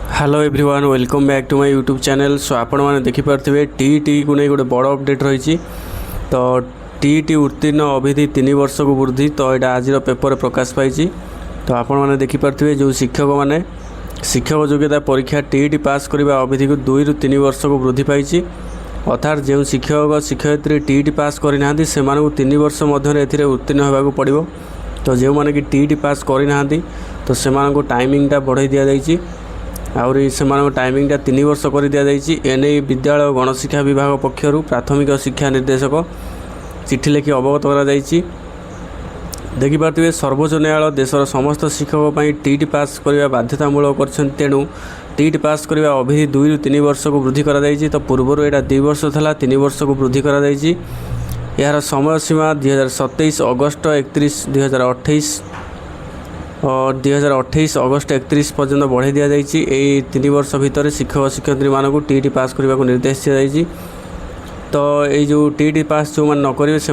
Hello everyone welcome back to my YouTube channel. So आपण मैंने देखिपे TET को नहीं गोटे बड़ अपडेट रही। तो टीईटी उत्तीर्ण अवधि 3 वर्ष को वृद्धि। तो यहाँ आज पेपर प्रकाश पाई। तो आपण मैंने देखिपे जो शिक्षक मैंने शिक्षक योग्यता परीक्षा टीईटी पास करने अवधि को 2 ରୁ 3 वर्ष को वृद्धि पाई। अर्थात जो शिक्षक शिक्षयित्री टीईटी पास करना से 3 वर्ष मध्य उत्तीर्ण होगा पड़ो। तो जो मैंने कि टीईटी पास करना तो से टाइमिंगटा बढ़ाई दि जाएगी आउरी से टाइमिंगटा 3 वर्ष कर दि जाएगी। एने विद्यालय गणशिक्षा विभाग पक्षर प्राथमिक शिक्षा निर्देशक चिठी लिखि अवगत कर देखिपे सर्वोच्च न्यायालय देशर समस्त शिक्षक टीईटी पास करने बाध्यतामूलक कर। तेणु टीईटी पास करने अवधि 2 ରୁ 3 वर्ष को वृद्धि कर। तो पूर्वर यहाँ 2 वर्ष था 3 वर्ष को वृद्धि कर। यार समय सीमा 2027 अगस्त 31 2028 और 2028 अगस्त 31 पर्यंत बढ़ाई दि जाएगी। यही 3 वर्ष भितर शिक्षक शिक्षयित्री मानक टीईटी पास करने को निर्देश दी जाएगी। तो ये जो टीईटी पास जो मैंने न करेंगे से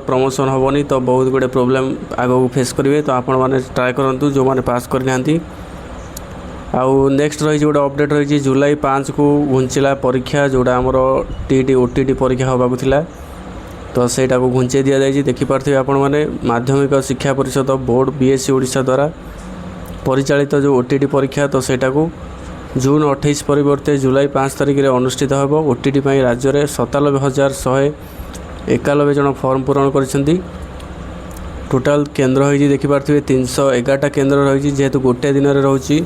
प्रमोशन हेनी। तो बहुत गुड़े प्रोब्लेम आगे फेस करेंगे। तो आपण मैंने ट्राए करूँ जो मैंने पास करना। आउ नेक्स्ट रही गोटे अपडेट रही जुलाई 5 को घुंचला परीक्षा जोड़ा आमर टीईटी ओटीटी परीक्षा होगा। तो सेटा को घुंचे दि जाएगी। देखिपे आपण मैंने माध्यमिक शिक्षा परिषद बोर्ड बीएससी ओडिशा द्वारा परिचालित जो ओटीटी परीक्षा तो सेटा को जून 28 परिवर्ते जुलाई 5 तारिख में अनुष्ठित हो। ओटीटी राज्य में 97,191 जन फॉर्म पूरण कर। टोटाल केन्द्र होती देखिपे 311टा केन्द्र रही। जेहेतु गोटे दिन में रोचे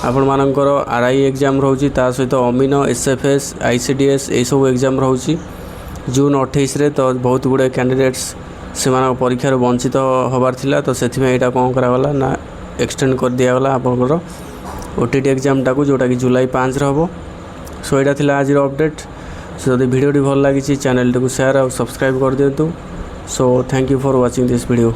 आपण मानकर आरआई एग्जाम रोचे सहित अमीन एसएफएस आईसीडीएस यह सब एग्जाम रोचे जून 28 रे। तो बहुत गुड़े कैंडिडेट्स से परीक्षार वंचित होबार थिला। तो से कौन करागला ना एक्सटेंड कर दिगला आपंकर ओटीटी एग्जामटा को जोटा कि जुलाई 5 हम। सो यहाँ थी आज अपडेट। सो जब भिडियोटी भल लगी चैनल को शेयर और सब्सक्राइब कर दिंतु। So thank you for watching this video.